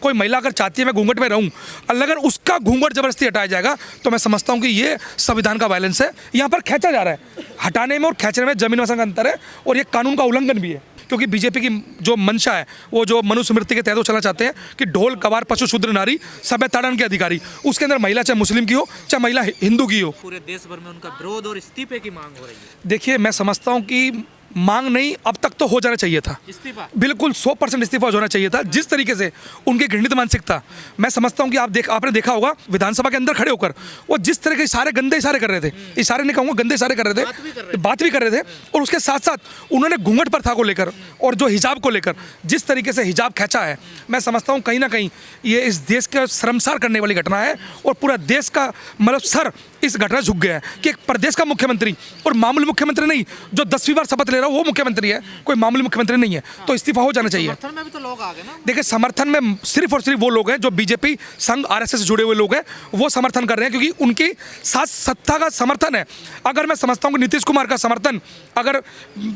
कोई महिला अगर चाहती है मैं घूंघट में रहूं, अगर उसका घूंघट जबरदस्ती हटाया जाएगा तो मैं समझता हूं कि ये संविधान का वायलेंस है। यहाँ पर खींचा जा रहा है, हटाने में और खींचने में जमीन आसमान का अंतर है, और ये कानून का उल्लंघन भी है। क्योंकि बीजेपी की जो मंशा है वो जो मनुस्मृति के तहत वो चलना चाहते हैं कि ढोल कवार पशु शूद्र नारी सब ताड़न के अधिकारी, उसके अंदर महिला चाहे मुस्लिम की हो चाहे महिला हिंदू की हो। पूरे देश भर में उनका विरोध और इस्तीफे की मांग हो रही है। देखिए, मैं समझता हूँ कि मांग नहीं, अब तक तो हो जाना चाहिए था इस्तीफा, बिल्कुल 100% इस्तीफा होना चाहिए था। जिस तरीके से उनकी घृणित मानसिकता, मैं समझता हूं कि आपने देखा होगा विधानसभा के अंदर खड़े होकर वो जिस तरह के सारे गंदे इशारे कर रहे थे, इशारे नहीं कहूँगा, गंदे इशारे कर रहे थे, बात भी कर रहे थे, और उसके साथ साथ उन्होंने घूंघट प्रथा को लेकर और जो हिजाब को लेकर जिस तरीके से हिजाब खींचा है, मैं समझता हूँ कहीं ना कहीं ये इस देश का शर्मसार करने वाली घटना है। और पूरा देश का मतलब सर इस घटना झुक गया है कि एक प्रदेश का मुख्यमंत्री, और मामूली मुख्यमंत्री नहीं, जो 10वीं बार शपथ ले रहा है वो मुख्यमंत्री है, कोई मामूली मुख्यमंत्री नहीं है, तो इस्तीफा हो जाना चाहिए। समर्थन में भी तो लोग आ गए ना। देखिए, समर्थन में सिर्फ और सिर्फ वो लोग हैं जो बीजेपी संघ आरएसएस से जुड़े हुए लोग हैं, वो समर्थन कर रहे हैं, क्योंकि उनकी साथ सत्ता का समर्थन है। अगर मैं समझता हूँ कि नीतीश कुमार का समर्थन अगर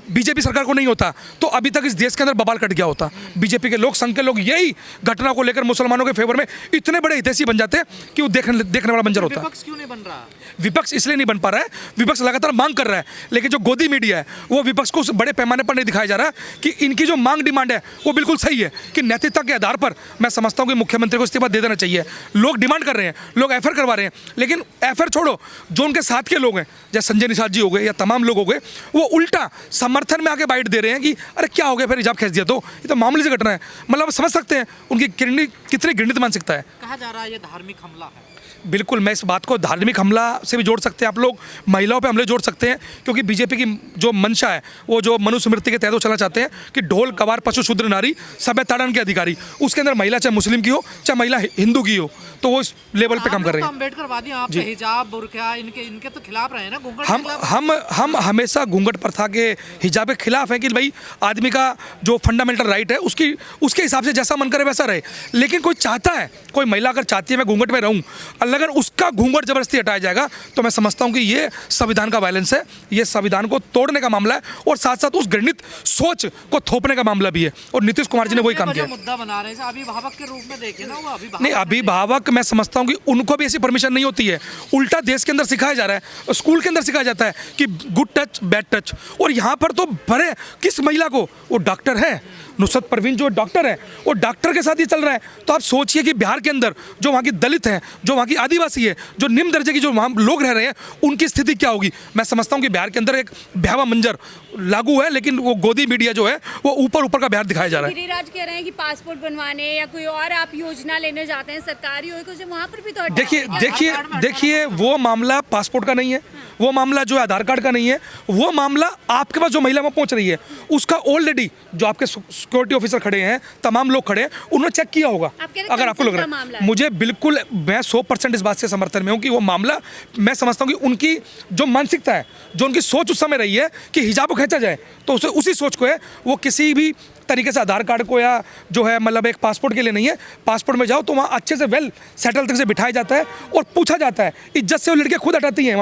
बीजेपी सरकार को नहीं होता तो अभी तक इस देश के अंदर बवाल कट गया होता। बीजेपी के लोग, संघ के लोग यही घटना को लेकर मुसलमानों के फेवर में इतने बड़े हितैषी बन जाते हैं कि वो देखने वाला मंजर होता है। विपक्ष क्यों नहीं बन रहा? विपक्ष इसलिए नहीं बन पा रहा है, विपक्ष लगातार मांग कर रहा है, लेकिन जो गोदी मीडिया है वो विपक्ष को उस बड़े पैमाने पर नहीं दिखाया जा रहा कि इनकी जो मांग डिमांड है वो बिल्कुल सही है, कि नैतिकता के आधार पर मैं समझता हूं कि मुख्यमंत्री को इस्तीफा दे देना चाहिए। लोग डिमांड कर रहे हैं, लोग एफआईआर करवा रहे हैं, लेकिन एफआईआर छोड़ो, जो उनके साथ के लोग हैं जैसे संजय निषाद जी हो गए या तमाम लोग हो गए, वो उल्टा समर्थन में आके बाइट दे रहे हैं कि अरे क्या हो गया, फिर हिजाब खींच दिया, तो ये तो मामूली से घटना है। मतलब समझ सकते हैं उनकी कितनी घृणित मानसिकता है। कहा जा रहा है ये धार्मिक हमला है। बिल्कुल, मैं इस बात को धार्मिक हमला से भी जोड़ सकते हैं, आप लोग महिलाओं पे हमले जोड़ सकते हैं, क्योंकि बीजेपी की जो मंशा है वो जो मनुस्मृति के तहत वो चलना चाहते हैं कि ढोल कवार पशु शूद्र नारी सब ताड़न के अधिकारी, उसके अंदर महिला चाहे मुस्लिम की हो चाहे महिला हिंदू की हो, तो वो इस लेवल पे काम कर रहे हैं। अम्बेडकरवादी आप हिजाब बुर्का इनके तो खिलाफ रहे हैं ना, घूंघट हम हमेशा घूंघट प्रथा के हिजाब के खिलाफ है कि भाई आदमी का जो फंडामेंटल राइट है उसके हिसाब से जैसा मन करे वैसा रहे। लेकिन कोई चाहता है, कोई महिला अगर चाहती है मैं घूंघट में रहूं, अगर उसका घूंघट जबरदस्ती हटाया जाएगा तो मैं समझता हूं कि ये संविधान का वायलेंस है, ये संविधान को तोड़ने का मामला है, और साथ साथ उस घृणित सोच को थोपने का मामला भी है। और नीतीश कुमार जी ने वही काम किया। मुद्दा बना रहे हैं अभिभावक के रूप में देखें ना, वो अभिभावक नहीं, अभिभावक मैं समझता हूं कि उनको भी ऐसी परमिशन नहीं होती है। उल्टा देश के अंदर सिखाया जा रहा है, स्कूल के अंदर सिखाया जाता है कि गुड टच बैड टच, और यहाँ पर तो भरे किस महिला को, वो डॉक्टर है नुसरत परवीन जो डॉक्टर है, वो डॉक्टर के साथ ही चल रहा है। तो आप सोचिए कि बिहार के अंदर जो वहाँ की दलित है, जो वहाँ की आदिवासी है, जो निम्न दर्जे की जो वहाँ लोग रह रहे हैं, उनकी स्थिति क्या होगी। मैं समझता हूँ कि बिहार के अंदर एक भयावह मंजर लागू है, लेकिन वो गोदी मीडिया जो है वो ऊपर का बिहार दिखाया जा रहा है। गिरिराज कह रहे हैं कि पासपोर्ट बनवाने या कोई और आप योजना लेने जाते हैं सरकारी वहाँ पर भी तो देखिए वो मामला पासपोर्ट का नहीं है, वो मामला जो आधार कार्ड का नहीं है, वो मामला आपके पास जो महिला वहाँ पहुँच रही है उसका ऑलरेडी जो आपके सिक्योरिटी ऑफिसर खड़े हैं, तमाम लोग खड़े हैं, उन्होंने चेक किया होगा। अगर आपको लग रहा है, मुझे बिल्कुल, मैं 100% इस बात से समर्थन में हूँ कि वो मामला, मैं समझता हूँ कि उनकी जो मानसिकता है, जो उनकी सोच उस समय रही है कि हिजाब को खींचा जाए, तो उसी सोच को है, वो किसी भी तरीके से आधार कार्ड को या जो है मतलब एक पासपोर्ट के लिए नहीं है। पासपोर्ट में जाओ तो वहाँ अच्छे से वेल सेटल तक से बिठाया जाता है और पूछा जाता है, इज्जत से वो लड़कियाँ खुद हटाती हैं।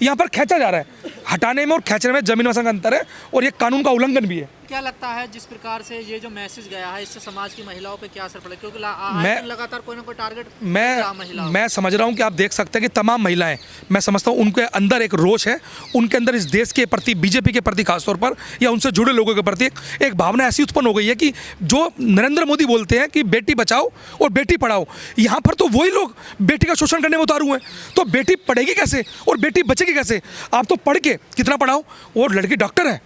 यहाँ पर खींचा जा रहा है, हटाने में और खींचने में जमीन आसमान का अंतर है, और ये कानून का उल्लंघन भी है। क्या लगता है जिस प्रकार से ये जो मैसेज गया है इससे समाज की महिलाओं पे क्या असर पड़ेगा, क्योंकि लगातार कोई ना कोई टारगेट मैं समझ रहा हूँ कि आप देख सकते हैं कि तमाम महिलाएं, मैं समझता हूँ उनके अंदर एक रोष है, उनके अंदर इस देश के प्रति, बीजेपी के प्रति खासतौर पर, या उनसे जुड़े लोगों के प्रति एक भावना ऐसी उत्पन्न हो गई है कि जो नरेंद्र मोदी बोलते हैं कि बेटी बचाओ और बेटी पढ़ाओ, यहाँ पर तो वही लोग बेटी का शोषण करने में उतारू हैं। तो बेटी पढ़ेगी कैसे और बेटी बचेगी कैसे? आप तो पढ़ के कितना पढ़ाओ, वो लड़की डॉक्टर है,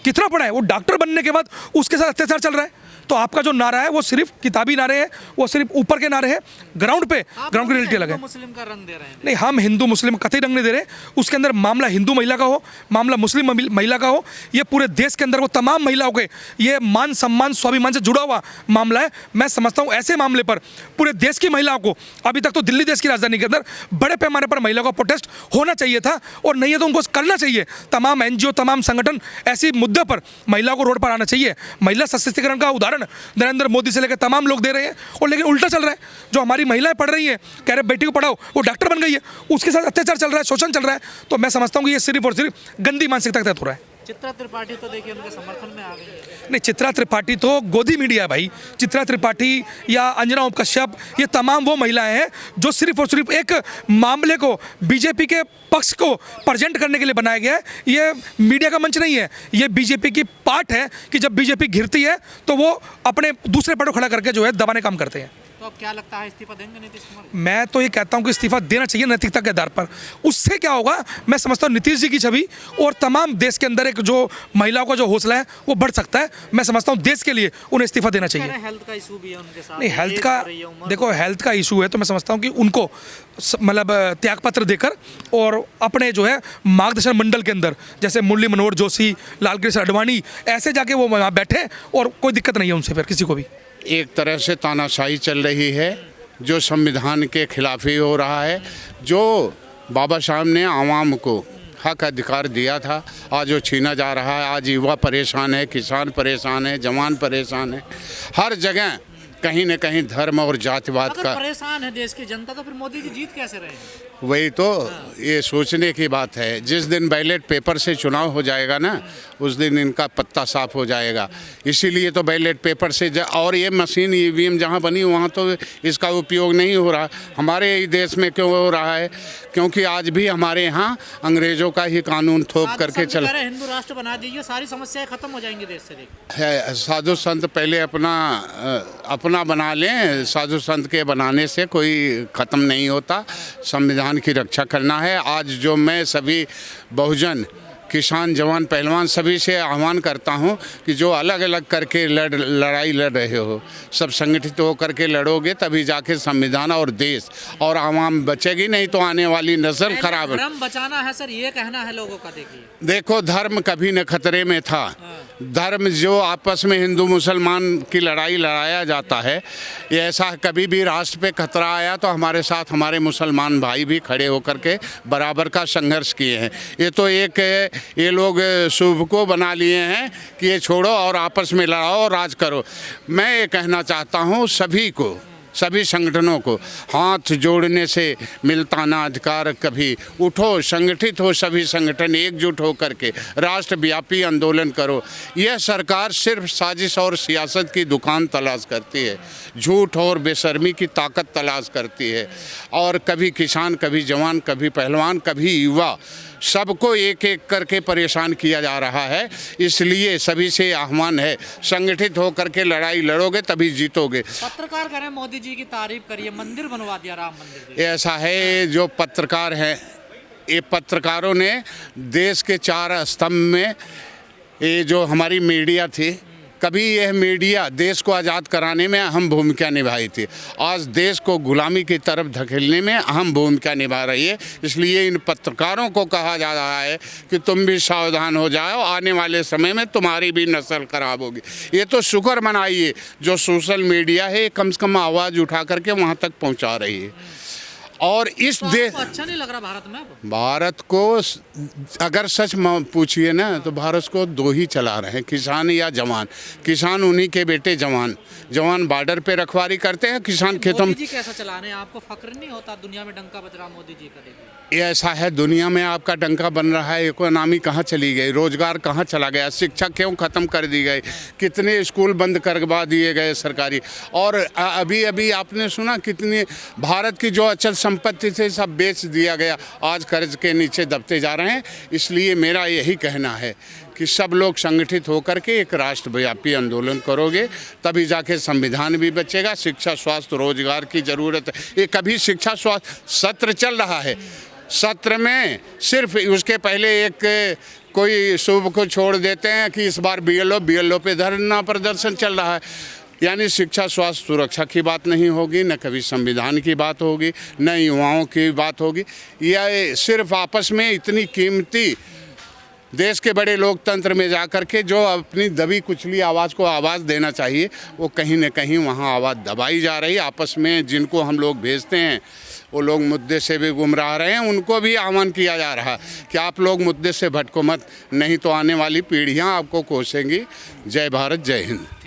कितना पढ़ा है, वो डॉक्टर बनने के बाद उसके साथ अत्याचार चल रहा है। तो आपका जो नारा है वो सिर्फ किताबी नारे हैं, वो सिर्फ ऊपर के नारे हैं, ग्राउंड की रियलिटी अलग है। मुस्लिम का रंग दे रहे हैं? नहीं, हम हिंदू मुस्लिम कतई रंग नहीं दे रहे। उसके अंदर मामला हिंदू महिला का हो, मामला मुस्लिम महिला का हो, ये पूरे देश के अंदर वो तमाम महिलाओं के ये मान सम्मान स्वाभिमान से जुड़ा हुआ मामला है। मैं समझता हूँ ऐसे मामले पर पूरे देश की महिलाओं को, अभी तक तो दिल्ली देश की राजधानी के अंदर बड़े पैमाने पर महिलाओं का प्रोटेस्ट होना चाहिए था, और नहीं है तो उनको करना चाहिए। तमाम NGO, तमाम संगठन ऐसी मुद्दे पर महिलाओं को रोड पर आना चाहिए। महिला सशक्तिकरण का उदाहरण नरेंद्र मोदी से लेकर तमाम लोग दे रहे हैं, और लेकिन उल्टा चल रहा है। जो हमारी महिलाएं पढ़ रही हैं, कह रहे बेटी को पढ़ाओ, वो डॉक्टर बन गई है, उसके साथ अत्याचार चल रहा है, शोषण चल रहा है। तो मैं समझता हूँ कि ये सिर्फ और सिर्फ गंदी मानसिकता के तहत हो रहा है। चित्रा त्रिपाठी तो देखिए उनके समर्थन में आ गई है। नहीं, चित्रा त्रिपाठी तो गोदी मीडिया है भाई। चित्रा त्रिपाठी या अंजना ओम कश्यप, ये तमाम वो महिलाएं हैं जो सिर्फ और सिर्फ एक मामले को बीजेपी के पक्ष को प्रेजेंट करने के लिए बनाया गया है। ये मीडिया का मंच नहीं है, ये बीजेपी की पार्ट है कि जब बीजेपी घिरती है तो वो अपने दूसरे पड़ को खड़ा करके जो है दबाने काम करते हैं। तो अब क्या लगता है, इस्तीफा देंगे नीतीश कुमार? मैं तो ये कहता हूं कि इस्तीफा देना चाहिए नैतिकता के आधार पर। उससे क्या होगा, मैं समझता हूं नीतीश जी की छवि और तमाम देश के अंदर एक जो महिलाओं का जो हौसला है वो बढ़ सकता है। मैं समझता हूं देश के लिए उन्हें इस्तीफा देना चाहिए। हेल्थ का इशू भी है उनके साथ। नहीं, हेल्थ का देखो, हेल्थ का इशू है तो मैं समझता हूं कि उनको मतलब त्यागपत्र देकर और अपने जो है मार्गदर्शन मंडल के अंदर, जैसे मुरली मनोहर जोशी, लाल कृष्ण आडवाणी, ऐसे जाके वो वहाँ बैठे और कोई दिक्कत नहीं है उनसे फिर किसी को भी। एक तरह से तानाशाही चल रही है जो संविधान के खिलाफ ही हो रहा है। जो बाबा साहब ने आवाम को हक अधिकार दिया था, आज वो छीना जा रहा है। आज युवा परेशान है, किसान परेशान है, जवान परेशान है। हर जगह कहीं न कहीं धर्म और जातिवाद का परेशान है देश की जनता, तो फिर मोदी जी जीत कैसे रहे? वही तो ये सोचने की बात है। जिस दिन बैलेट पेपर से चुनाव हो जाएगा ना, उस दिन इनका पत्ता साफ हो जाएगा। इसीलिए तो बैलेट पेपर से और ये मशीन ईवीएम जहाँ बनी वहाँ तो इसका उपयोग नहीं हो रहा। हमारे ही देश में क्यों हो रहा है? क्योंकि आज भी हमारे यहाँ अंग्रेज़ों का ही कानून थोप करके चल। हिंदू राष्ट्र बना दीजिए, सारी समस्याएं खत्म हो जाएंगी देश से। है साधु संत पहले अपना बना लें। साधु संत के बनाने से कोई ख़त्म नहीं होता। संविधान की रक्षा करना है। आज जो मैं सभी बहुजन, किसान, जवान, पहलवान सभी से आह्वान करता हूं कि जो अलग अलग करके लड़ाई लड़ रहे हो, सब संगठित होकर के लड़ोगे, तभी जाके संविधान और देश और आवाम बचेगी। नहीं तो आने वाली नस्ल खराब। धर्म बचाना है सर, ये कहना है लोगों का। देखो, धर्म कभी न खतरे में था। धर्म जो आपस में हिंदू मुसलमान की लड़ाई लड़ाया जाता है, ये ऐसा कभी भी राष्ट्र पे खतरा आया तो हमारे साथ हमारे मुसलमान भाई भी खड़े होकर के बराबर का संघर्ष किए हैं। ये तो एक ये लोग शुभ को बना लिए हैं कि ये छोड़ो और आपस में लड़ाओ और राज करो। मैं ये कहना चाहता हूँ सभी को, सभी संगठनों को, हाथ जोड़ने से मिलता ना अधिकार कभी। उठो, संगठित हो सभी संगठन, एकजुट हो करके राष्ट्रव्यापी आंदोलन करो। यह सरकार सिर्फ साजिश और सियासत की दुकान तलाश करती है, झूठ और बेशर्मी की ताकत तलाश करती है। और कभी किसान, कभी जवान, कभी पहलवान, कभी युवा, सबको एक एक करके परेशान किया जा रहा है। इसलिए सभी से आह्वान है, संगठित होकर के लड़ाई लड़ोगे तभी जीतोगे। पत्रकार करें, मोदी जी की तारीफ करिए, मंदिर बनवा दिया राम मंदिर। ऐसा है, जो पत्रकार हैं, ये पत्रकारों ने देश के 4 स्तंभ में ये जो हमारी मीडिया थी, कभी यह मीडिया देश को आज़ाद कराने में अहम भूमिका निभाई थी। आज देश को गुलामी की तरफ धकेलने में अहम भूमिका निभा रही है। इसलिए इन पत्रकारों को कहा जा रहा है कि तुम भी सावधान हो जाओ, आने वाले समय में तुम्हारी भी नस्ल खराब होगी। ये तो शुक्र मनाइए जो सोशल मीडिया है, कम से कम आवाज़ उठा करके वहाँ तक पहुँचा रही है। और इस देश अच्छा नहीं लग रहा भारत में? भारत को अगर सच पूछिए ना तो भारत को 2 ही चला रहे हैं, किसान या जवान। किसान उन्हीं के बेटे जवान, जवान बॉर्डर पे रखवारी करते हैं, किसान खेतों में। मोदी जी कैसा चला रहे हैं? आपको फक्र नहीं होता दुनिया में डंका बज रहा मोदी जी का? देखिए, ये ऐसा है, दुनिया में आपका डंका बन रहा है। इकोनॉमी कहाँ चली गई, रोजगार कहाँ चला गया, शिक्षा क्यों ख़त्म कर दी गई, कितने स्कूल बंद करवा दिए गए सरकारी। और अभी अभी आपने सुना कितनी भारत की जो अचल संपत्ति थी सब बेच दिया गया, आज कर्ज के नीचे दबते जा रहे हैं। इसलिए मेरा यही कहना है कि सब लोग संगठित होकर के एक राष्ट्रव्यापी आंदोलन करोगे तभी जाके संविधान भी बचेगा। शिक्षा, स्वास्थ्य, रोजगार की ज़रूरत है। ये कभी शिक्षा स्वास्थ्य सत्र चल रहा है, सत्र में सिर्फ उसके पहले एक कोई शुभ को छोड़ देते हैं कि इस बार बीएलओ पे धरना प्रदर्शन चल रहा है। यानी शिक्षा, स्वास्थ्य, सुरक्षा की बात नहीं होगी, न कभी संविधान की बात होगी, न युवाओं की बात होगी। यह सिर्फ आपस में इतनी कीमती देश के बड़े लोकतंत्र में जाकर के जो अपनी दबी कुचली आवाज़ को आवाज़ देना चाहिए, वो कहीं न कहीं वहाँ आवाज़ दबाई जा रही है। आपस में जिनको हम लोग भेजते हैं वो लोग मुद्दे से भी गुमराह रहे हैं। उनको भी आह्वान किया जा रहा है कि आप लोग मुद्दे से भटको मत, नहीं तो आने वाली पीढ़ियाँ आपको कोसेंगी। जय भारत, जय हिंद।